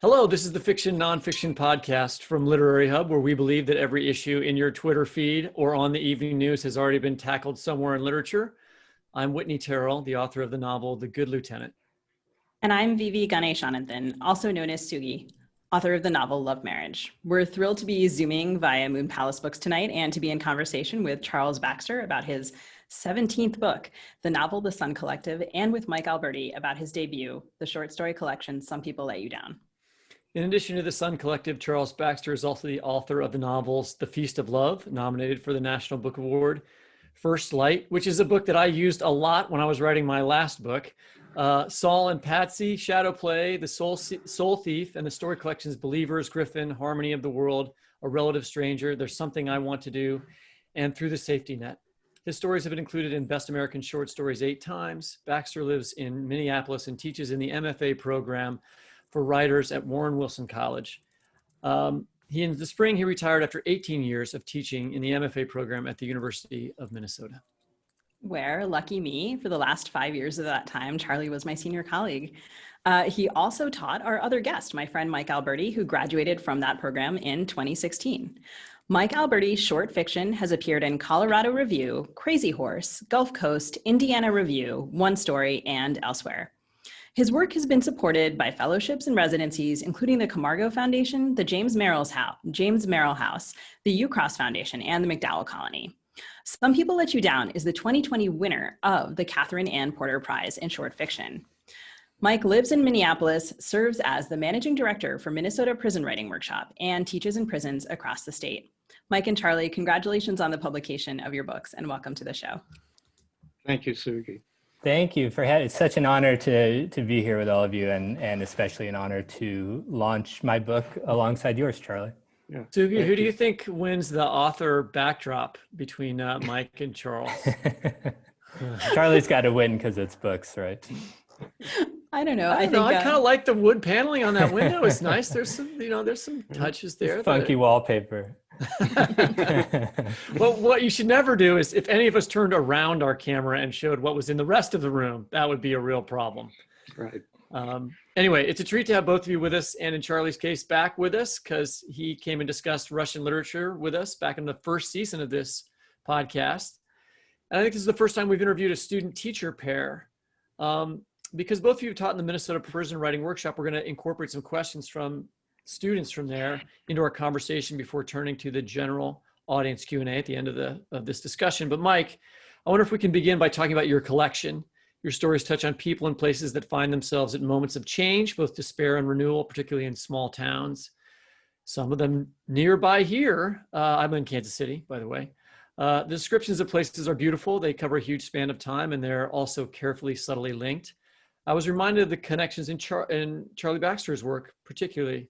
Hello, this is the Fiction Nonfiction Podcast from Literary Hub, where we believe that every issue in your Twitter feed or on the evening news has already been tackled somewhere in literature. I'm Whitney Terrell, the author of the novel The Good Lieutenant. And I'm V.V. Ganeshananthan, also known as Sugi, author of the novel Love Marriage. We're thrilled to be Zooming via Moon Palace Books tonight and to be in conversation with Charles Baxter about his 17th book, the novel The Sun Collective, and with Mike Alberti about his debut, the short story collection Some People Let You Down. In addition to the Sun Collective, Charles Baxter is also the author of the novels The Feast of Love, nominated for the National Book Award, First Light, which is a book that I used a lot when I was writing my last book, Saul and Patsy, Shadow Play, The Soul Thief, and the story collections Believers, Griffin, Harmony of the World, A Relative Stranger, There's Something I Want to Do, and Through the Safety Net. His stories have been included in Best American Short Stories 8 times. Baxter lives in Minneapolis and teaches in the MFA program for writers at Warren Wilson College. In the spring, he retired after 18 years of teaching in the MFA program at the University of Minnesota. Where, lucky me, for the last 5 years of that time, Charlie was my senior colleague. He also taught our other guest, my friend Mike Alberti, who graduated from that program in 2016. Mike Alberti's short fiction has appeared in Colorado Review, Crazy Horse, Gulf Coast, Indiana Review, One Story, and elsewhere. His work has been supported by fellowships and residencies, including the Camargo Foundation, the James Merrill House, the UCross Foundation, and the McDowell Colony. Some People Let You Down is the 2020 winner of the Catherine Ann Porter Prize in Short Fiction. Mike lives in Minneapolis, serves as the managing director for Minnesota Prison Writing Workshop, and teaches in prisons across the state. Mike and Charlie, congratulations on the publication of your books, and welcome to the show. Thank you, Sugi. Thank you for having. It's such an honor to be here with all of you, and especially an honor to launch my book alongside yours, Charlie. Yeah. Sugi, who do you think wins the author backdrop between Mike and Charles? Charlie's got to win because it's books, right? I don't know. I kind of like the wood paneling on that window. It's nice. There's some touches there. Funky wallpaper. Well, what you should never do is if any of us turned around our camera and showed what was in the rest of the room, that would be a real problem. Right. Anyway, it's a treat to have both of you with us, and in Charlie's case, back with us, because he came and discussed Russian literature with us back in the first season of this podcast. And I think this is the first time we've interviewed a student-teacher pair. Because both of you taught in the Minnesota Prison Writing Workshop, we're going to incorporate some questions from students from there into our conversation before turning to the general audience Q&A at the end of this discussion. But Mike, I wonder if we can begin by talking about your collection. Your stories touch on people and places that find themselves at moments of change, both despair and renewal, particularly in small towns. Some of them nearby here. I'm in Kansas City, by the way. The descriptions of places are beautiful. They cover a huge span of time, and they're also carefully, subtly linked. I was reminded of the connections in Charlie Baxter's work, particularly.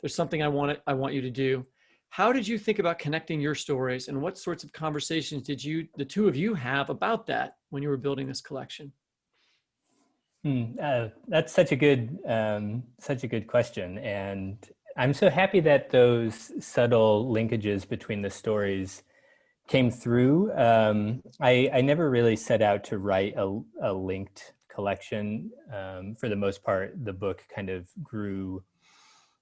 There's something I want you to do. How did you think about connecting your stories, and what sorts of conversations did the two of you have about that when you were building this collection? That's such a good question, and I'm so happy that those subtle linkages between the stories came through. I never really set out to write a linked collection. For the most part, the book kind of grew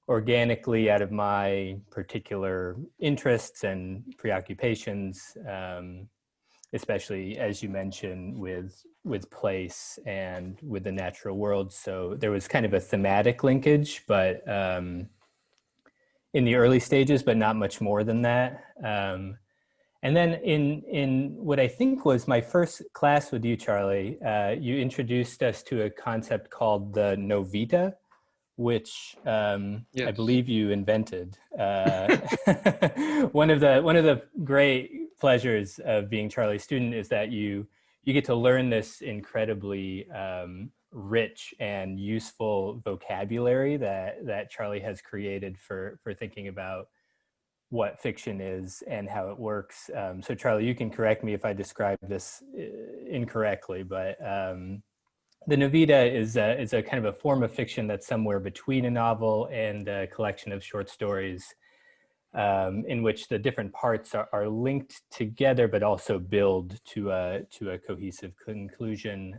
organically out of my particular interests and preoccupations, especially as you mentioned with place and with the natural world. So there was kind of a thematic linkage, but in the early stages, but not much more than that. And then in what I think was my first class with you, Charlie, you introduced us to a concept called the Novita, which yes. I believe you invented. One of the great pleasures of being Charlie's student is that you get to learn this incredibly rich and useful vocabulary that Charlie has created for thinking about what fiction is and how it works. So Charlie, you can correct me if I describe this incorrectly, but the Novita is a kind of a form of fiction that's somewhere between a novel and a collection of short stories, in which the different parts are linked together, but also build to a cohesive conclusion.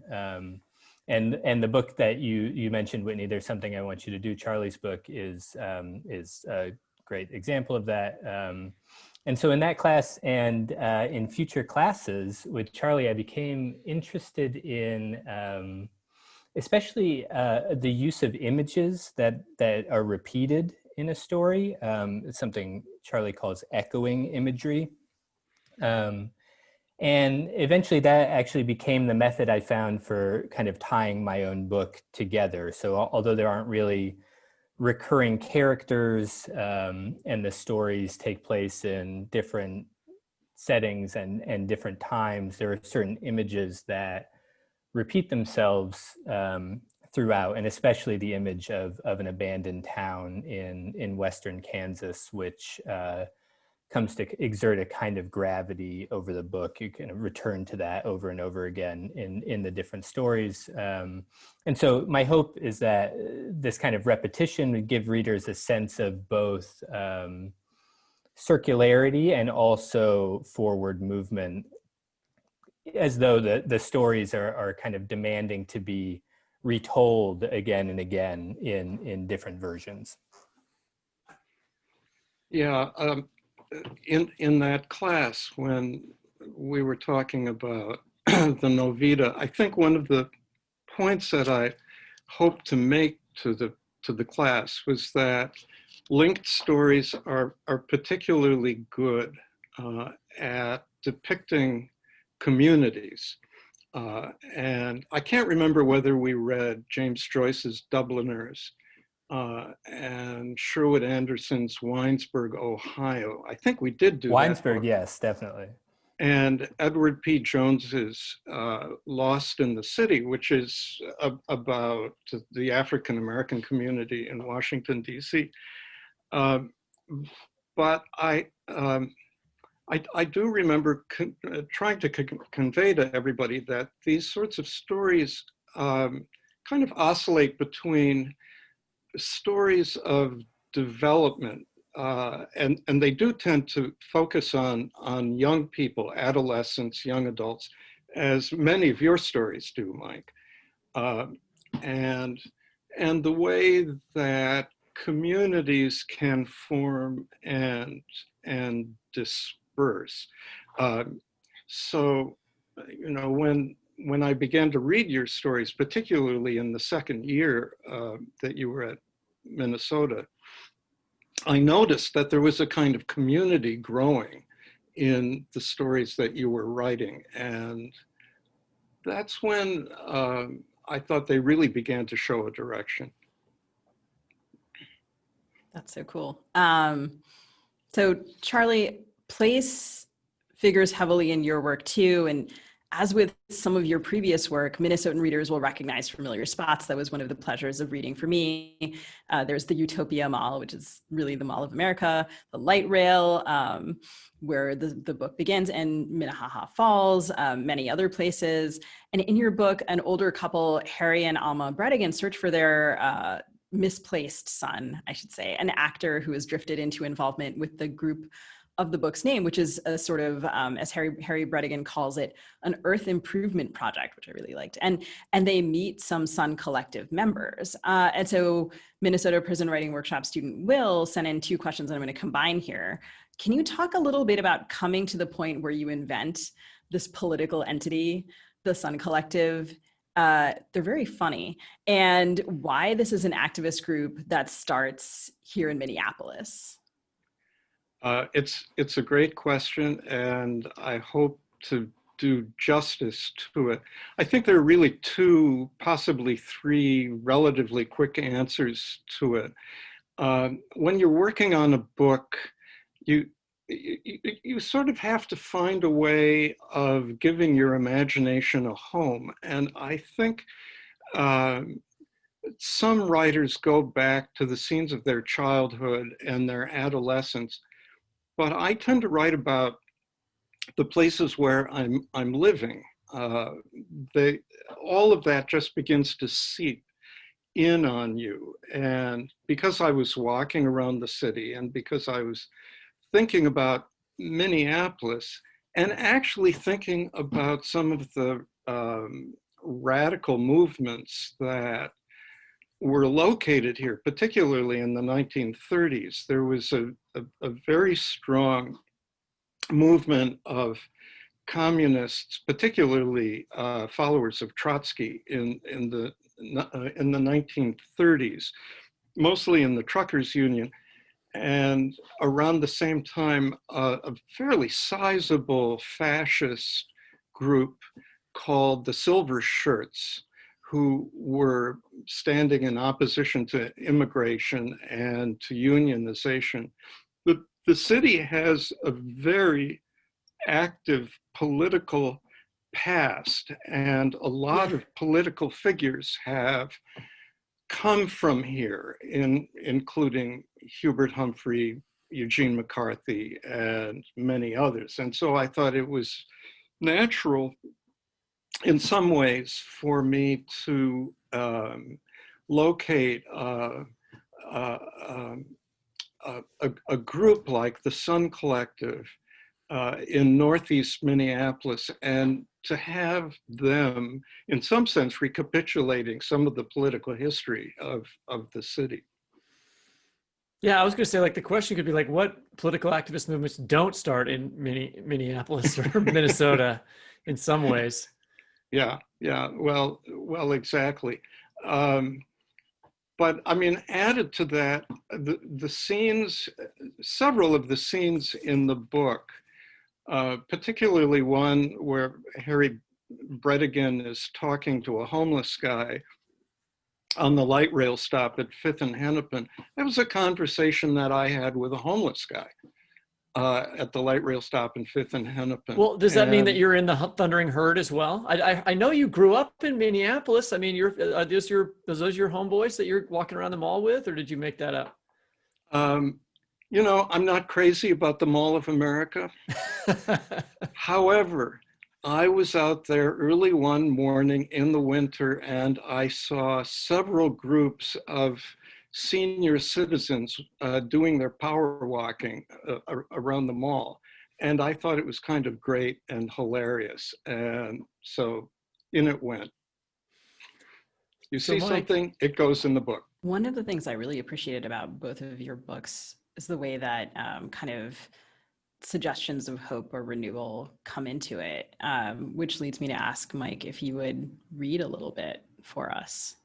And the book that you mentioned, Whitney, There's Something I Want You to Do, Charlie's book is a great example of that. And so in that class and in future classes with Charlie, I became interested in especially the use of images that are repeated in a story. It's something Charlie calls echoing imagery. And eventually that actually became the method I found for kind of tying my own book together. So although there aren't really recurring characters and the stories take place in different settings and different times, there are certain images that repeat themselves throughout, and especially the image of an abandoned town in western Kansas, which comes to exert a kind of gravity over the book. You can return to that over and over again in the different stories. And so my hope is that this kind of repetition would give readers a sense of both circularity and also forward movement, as though the stories are kind of demanding to be retold again and again in different versions. Yeah, in that class, when we were talking about the Novita, I think one of the points that I hoped to make to the class was that linked stories are particularly good at depicting communities. And I can't remember whether we read James Joyce's Dubliners and Sherwood Anderson's Winesburg, Ohio. I think we did do Winesburg, that. yes, definitely. And Edward P. Jones's Lost in the City, which is about the African-American community in Washington, D.C. But I do remember trying to convey to everybody that these sorts of stories kind of oscillate between stories of development, and they do tend to focus on young people, adolescents, young adults, as many of your stories do, Mike. And the way that communities can form and disperse. So, you know, when I began to read your stories, particularly in the second year that you were at Minnesota, I noticed that there was a kind of community growing in the stories that you were writing. And that's when I thought they really began to show a direction. That's so cool. So Charlie, place figures heavily in your work too. And as with some of your previous work, Minnesotan readers will recognize familiar spots. That was one of the pleasures of reading for me. There's the Utopia Mall, which is really the Mall of America, the light rail, where the book begins, and Minnehaha Falls, many other places. And in your book, an older couple, Harry and Alma Bredigan, search for their misplaced son, I should say, an actor who has drifted into involvement with the group of the book's name, which is a sort of, as Harry Bredigan calls it, an Earth improvement project, which I really liked. And they meet some Sun Collective members. And so Minnesota Prison Writing Workshop student Will sent in two questions that I'm going to combine here. Can you talk a little bit about coming to the point where you invent this political entity, the Sun Collective? They're very funny. And why this is an activist group that starts here in Minneapolis? It's a great question, and I hope to do justice to it. I think there are really two, possibly three relatively quick answers to it. When you're working on a book, you sort of have to find a way of giving your imagination a home. And I think some writers go back to the scenes of their childhood and their adolescence, but I tend to write about the places where I'm living. All of that just begins to seep in on you. And because I was walking around the city and because I was thinking about Minneapolis and actually thinking about some of the radical movements that were located here, particularly in the 1930s. There was a very strong movement of communists, particularly followers of Trotsky in the 1930s, mostly in the truckers' union. And around the same time, a fairly sizable fascist group called the Silver Shirts, who were standing in opposition to immigration and to unionization. The city has a very active political past, and a lot of political figures have come from here, including Hubert Humphrey, Eugene McCarthy, and many others. And so I thought it was natural in some ways for me to locate a group like the Sun Collective in Northeast Minneapolis, and to have them, in some sense, recapitulating some of the political history of the city. Yeah, I was going to say, like, the question could be like, what political activist movements don't start in Minneapolis or Minnesota in some ways? Yeah, well, exactly. But I mean, added to that, the scenes, several of the scenes in the book, particularly one where Harry Bredigan is talking to a homeless guy on the light rail stop at 5th and Hennepin. That was a conversation that I had with a homeless guy at the light rail stop in 5th and Hennepin. Well, does that mean that you're in the Thundering Herd as well? I know you grew up in Minneapolis. I mean, are those your homeboys that you're walking around the mall with, or did you make that up? You know, I'm not crazy about the Mall of America. However, I was out there early one morning in the winter, and I saw several groups of senior citizens doing their power walking around the mall. And I thought it was kind of great and hilarious. And so in it went. You see something, it goes in the book. One of the things I really appreciated about both of your books is the way that kind of suggestions of hope or renewal come into it, which leads me to ask Mike if you would read a little bit for us.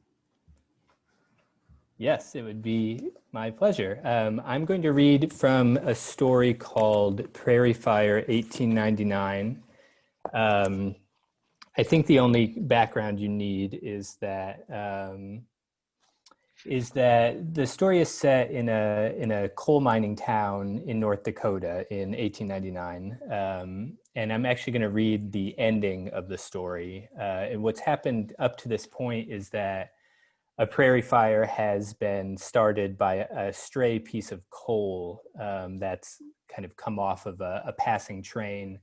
Yes, it would be my pleasure. I'm going to read from a story called Prairie Fire, 1899. I think the only background you need is that the story is set in a coal mining town in North Dakota in 1899. And I'm actually going to read the ending of the story. And what's happened up to this point is that a prairie fire has been started by a stray piece of coal that's kind of come off of a passing train.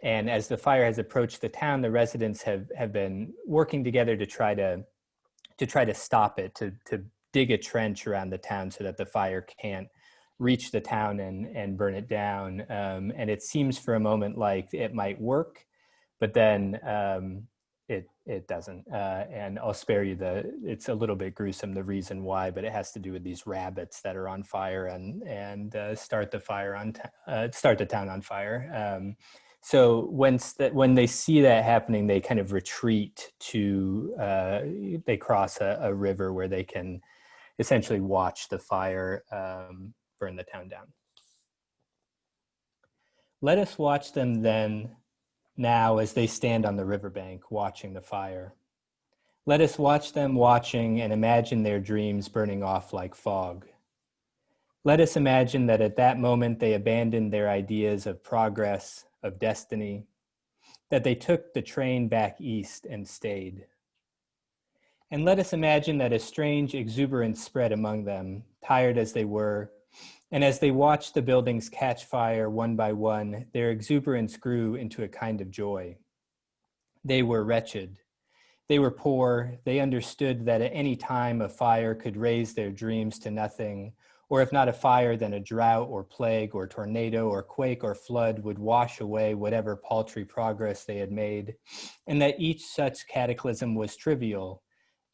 And as the fire has approached the town, the residents have been working together to try to stop it, to dig a trench around the town so that the fire can't reach the town and burn it down. And it seems for a moment like it might work, but then it doesn't. And I'll spare you it's a little bit gruesome, the reason why, but it has to do with these rabbits that are on fire and start the town on fire. So when they see that happening, they kind of retreat they cross a river where they can essentially watch the fire burn the town down. Let us watch them then now as they stand on the riverbank watching the fire. Let us watch them watching and imagine their dreams burning off like fog. Let us imagine that at that moment they abandoned their ideas of progress, of destiny, that they took the train back east and stayed. And let us imagine that a strange exuberance spread among them, tired as they were, and as they watched the buildings catch fire one by one, their exuberance grew into a kind of joy. They were wretched. They were poor. They understood that at any time a fire could raise their dreams to nothing, or if not a fire, then a drought or plague or tornado or quake or flood would wash away whatever paltry progress they had made, and that each such cataclysm was trivial,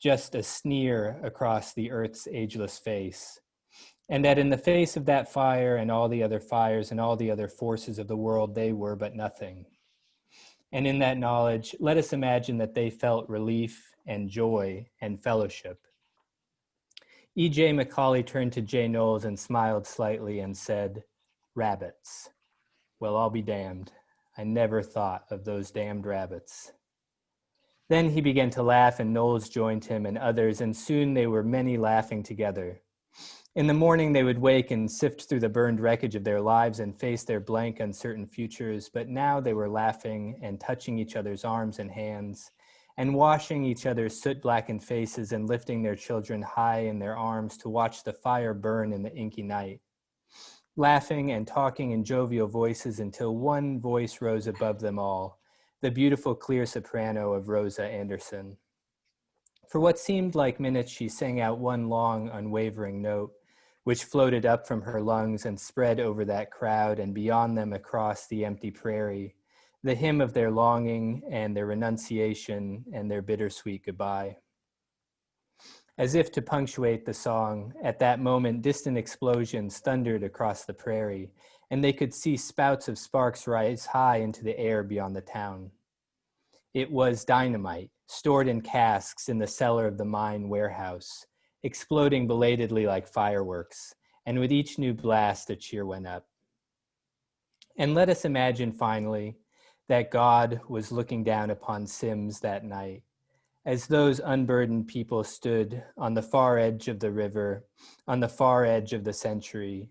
just a sneer across the earth's ageless face. And that in the face of that fire and all the other fires and all the other forces of the world, they were but nothing. And in that knowledge, let us imagine that they felt relief and joy and fellowship. E.J. Macaulay turned to Jay Knowles and smiled slightly and said, "Rabbits. Well, I'll be damned. I never thought of those damned rabbits." Then he began to laugh, and Knowles joined him and others, and soon they were many laughing together. In the morning, they would wake and sift through the burned wreckage of their lives and face their blank, uncertain futures, but now they were laughing and touching each other's arms and hands, and washing each other's soot-blackened faces and lifting their children high in their arms to watch the fire burn in the inky night, laughing and talking in jovial voices until one voice rose above them all, the beautiful clear soprano of Rosa Anderson. For what seemed like minutes, she sang out one long, unwavering note, which floated up from her lungs and spread over that crowd and beyond them across the empty prairie, the hymn of their longing and their renunciation and their bittersweet goodbye. As if to punctuate the song, at that moment, distant explosions thundered across the prairie, and they could see spouts of sparks rise high into the air beyond the town. It was dynamite, stored in casks in the cellar of the mine warehouse, exploding belatedly like fireworks, and with each new blast, a cheer went up. And let us imagine, finally, that God was looking down upon Sims that night, as those unburdened people stood on the far edge of the river, on the far edge of the century,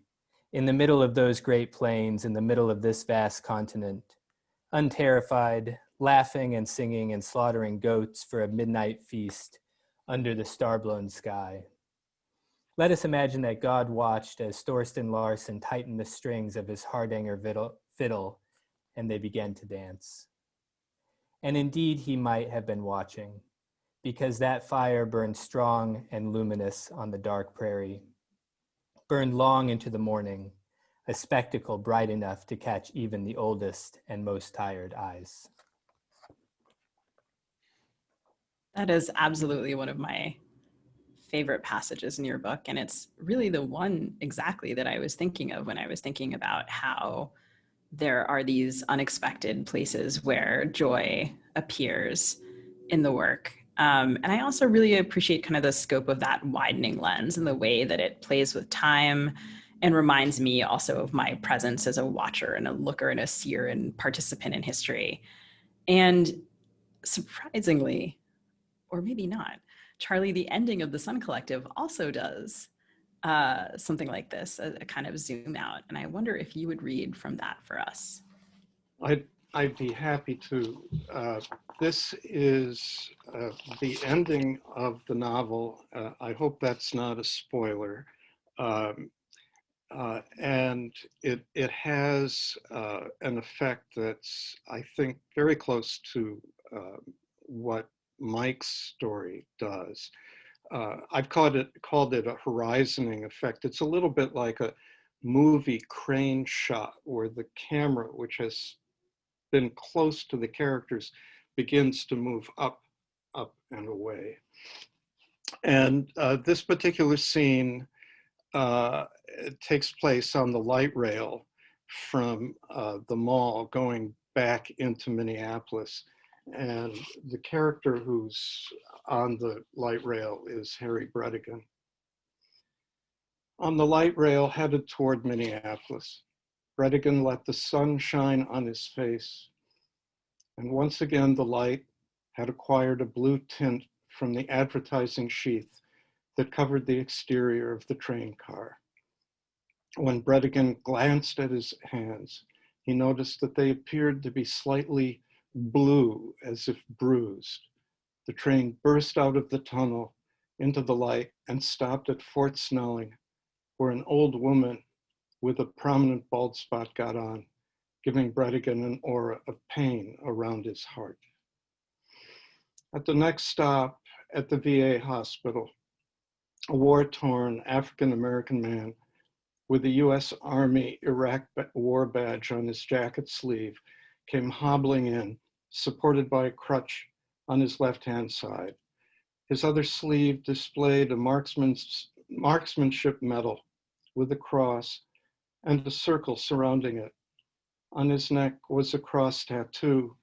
in the middle of those great plains, in the middle of this vast continent, unterrified, laughing and singing and slaughtering goats for a midnight feast under the star-blown sky. Let us imagine that God watched as Thorsten Larsen tightened the strings of his Hardanger fiddle, and they began to dance. And indeed he might have been watching, because that fire burned strong and luminous on the dark prairie, burned long into the morning, a spectacle bright enough to catch even the oldest and most tired eyes. That is absolutely one of my favorite passages in your book. And it's really the one exactly that I was thinking of when I was thinking about how there are these unexpected places where joy appears in the work. And I also really appreciate kind of the scope of that widening lens and the way that it plays with time and reminds me also of my presence as a watcher and a looker and a seer and participant in history. And surprisingly, or maybe not, Charlie, the ending of the Sun Collective also does something like this, a kind of zoom out. And I wonder if you would read from that for us. I'd be happy to. This is the ending of the novel. I hope that's not a spoiler. And it has an effect that's, I think, very close to what Mike's story does. I've called it a horizoning effect. It's a little bit like a movie crane shot where the camera, which has been close to the characters, begins to move up and away. And this particular scene it takes place on the light rail from the mall going back into Minneapolis. And the character who's on the light rail is Harry Bredigan. On the light rail headed toward Minneapolis, Bredigan let the sun shine on his face. And once again, the light had acquired a blue tint from the advertising sheath that covered the exterior of the train car. When Bredigan glanced at his hands, he noticed that they appeared to be slightly blue, as if bruised. The train burst out of the tunnel into the light and stopped at Fort Snelling, where an old woman with a prominent bald spot got on, giving Bredigan an aura of pain around his heart. At the next stop at the VA hospital, a war-torn African-American man with the US Army Iraq war badge on his jacket sleeve came hobbling in, supported by a crutch on his left-hand side. His other sleeve displayed a marksmanship medal with a cross and a circle surrounding it. On his neck was a cross tattoo,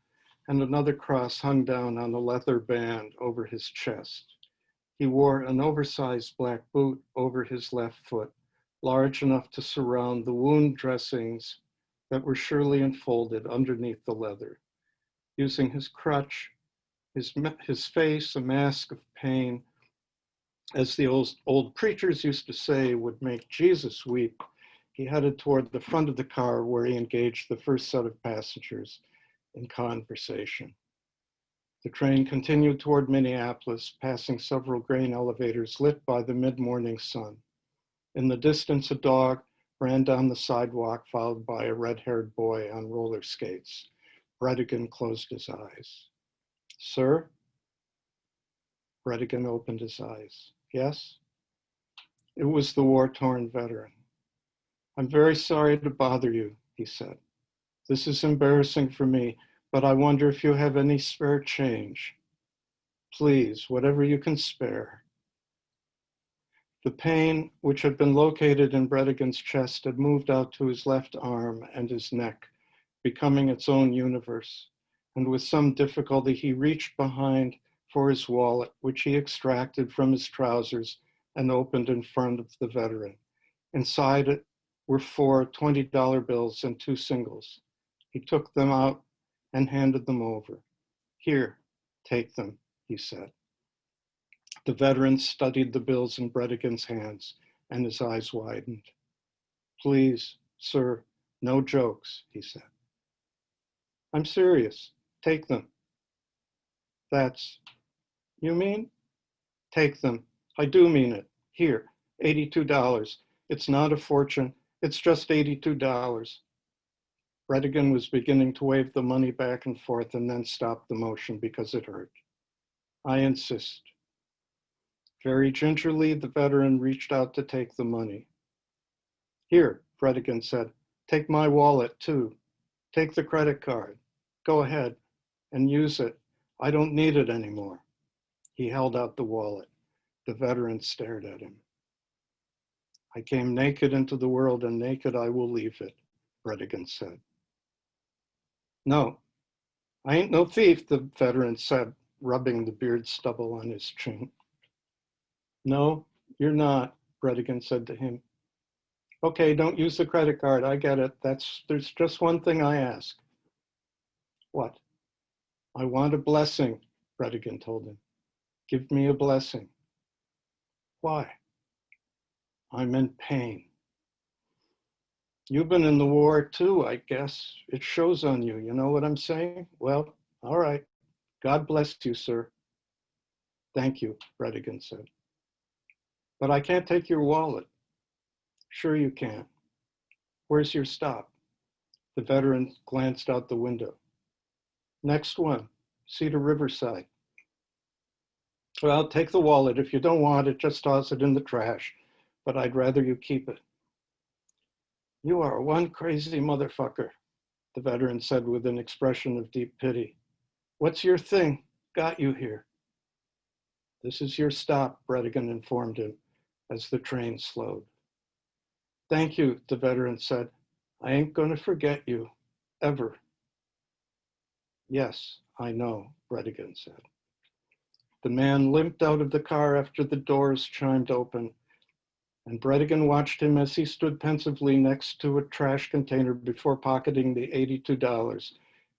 and another cross hung down on a leather band over his chest. He wore an oversized black boot over his left foot, large enough to surround the wound dressings that were surely enfolded underneath the leather. Using his crutch, his face a mask of pain, as the old preachers used to say would make Jesus weep, he headed toward the front of the car where he engaged the first set of passengers in conversation. The train continued toward Minneapolis, passing several grain elevators lit by the mid-morning sun. In the distance, a dog ran down the sidewalk, followed by a red-haired boy on roller skates. Bredigan closed his eyes. Sir? Bredigan opened his eyes. Yes? It was the war-torn veteran. I'm very sorry to bother you, he said. This is embarrassing for me, but I wonder if you have any spare change. Please, whatever you can spare. The pain, which had been located in Bredigan's chest, had moved out to his left arm and his neck, becoming its own universe. And with some difficulty, he reached behind for his wallet, which he extracted from his trousers and opened in front of the veteran. Inside it were 4 $20 bills and 2 singles. He took them out and handed them over. Here, take them, he said. The veteran studied the bills in Bredigan's hands, and his eyes widened. Please, sir, no jokes, he said. I'm serious. Take them. You mean? Take them. I do mean it. Here, $82. It's not a fortune. It's just $82. Bredigan was beginning to wave the money back and forth and then stopped the motion because it hurt. I insist. Very gingerly, the veteran reached out to take the money. Here, Bredigan said, take my wallet too. Take the credit card. Go ahead and use it. I don't need it anymore. He held out the wallet. The veteran stared at him. I came naked into the world and naked I will leave it, Bredigan said. No, I ain't no thief, the veteran said, rubbing the beard stubble on his chin. No, you're not, Bredigan said to him. Okay, don't use the credit card, I get it. There's just one thing I ask. What? I want a blessing, Bredigan told him. Give me a blessing. Why? I'm in pain. You've been in the war too, I guess. It shows on you, you know what I'm saying? Well, all right. God bless you, sir. Thank you, Bredigan said. But I can't take your wallet. Sure you can. Where's your stop? The veteran glanced out the window. Next one, Cedar Riverside. Well, take the wallet. If you don't want it, just toss it in the trash. But I'd rather you keep it. You are one crazy motherfucker, the veteran said with an expression of deep pity. What's your thing? Got you here. This is your stop, Bredigan informed him as the train slowed. Thank you, the veteran said. I ain't gonna forget you, ever. Yes, I know, Bredigan said. The man limped out of the car after the doors chimed open, and Bredigan watched him as he stood pensively next to a trash container before pocketing the $82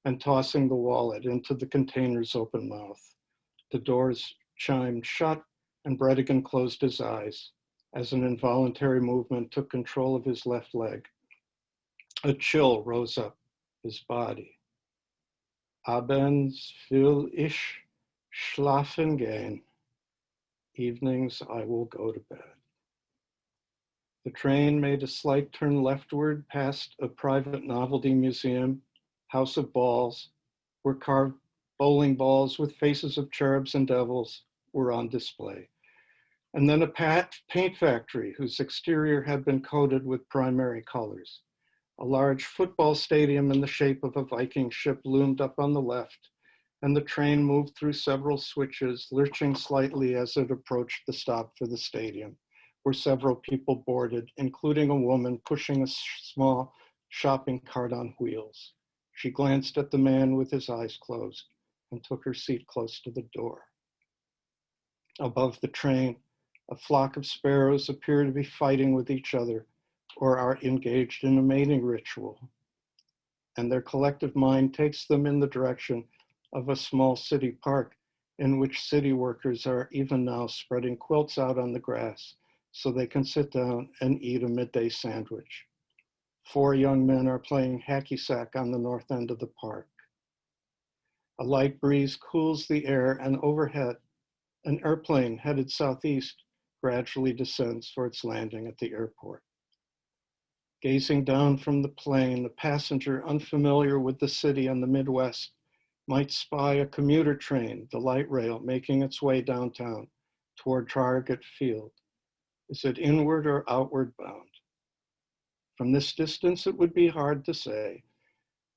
and tossing the wallet into the container's open mouth. The doors chimed shut, and Bredigan closed his eyes as an involuntary movement took control of his left leg. A chill rose up his body. Abends will ich schlafen gehen. Evenings I will go to bed. The train made a slight turn leftward past a private novelty museum, house of balls, where carved Bowling balls with faces of cherubs and devils were on display. And then a paint factory whose exterior had been coated with primary colors. A large football stadium in the shape of a Viking ship loomed up on the left, and the train moved through several switches, lurching slightly as it approached the stop for the stadium, where several people boarded, including a woman pushing a small shopping cart on wheels. She glanced at the man with his eyes closed and took her seat close to the door. Above the train, a flock of sparrows appear to be fighting with each other or are engaged in a mating ritual, and their collective mind takes them in the direction of a small city park in which city workers are even now spreading quilts out on the grass so they can sit down and eat a midday sandwich. 4 young men are playing hacky sack on the north end of the park. A light breeze cools the air, and overhead, an airplane headed southeast gradually descends for its landing at the airport. Gazing down from the plane, the passenger unfamiliar with the city and the Midwest might spy a commuter train, the light rail, making its way downtown toward Target Field. Is it inward or outward bound? From this distance, it would be hard to say,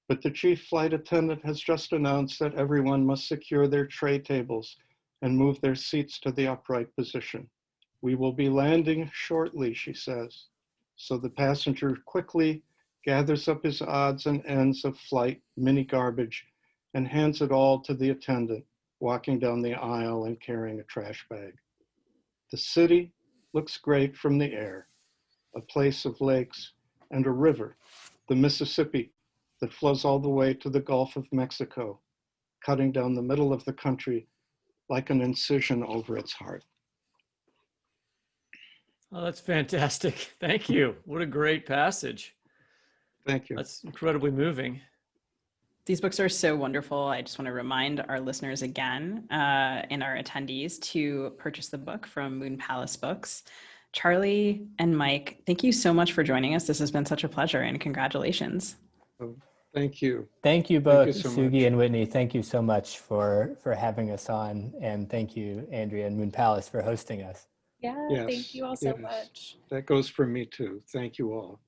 but the chief flight attendant has just announced that everyone must secure their tray tables and move their seats to the upright position. We will be landing shortly, she says. So the passenger quickly gathers up his odds and ends of flight mini garbage and hands it all to the attendant, walking down the aisle and carrying a trash bag. The city looks great from the air, a place of lakes and a river, the Mississippi, that flows all the way to the Gulf of Mexico, cutting down the middle of the country like an incision over its heart. Oh, that's fantastic. Thank you. What a great passage. Thank you. That's incredibly moving. These books are so wonderful. I just want to remind our listeners again and our attendees to purchase the book from Moon Palace Books. Charlie and Mike, thank you so much for joining us. This has been such a pleasure, and congratulations. Oh, thank you. Thank you both, so Sugi much. and Whitney. Thank you so much for having us on. And thank you, Andrea and Moon Palace, for hosting us. Yeah, Yes, thank you all so yes. much. That goes for me too. Thank you all.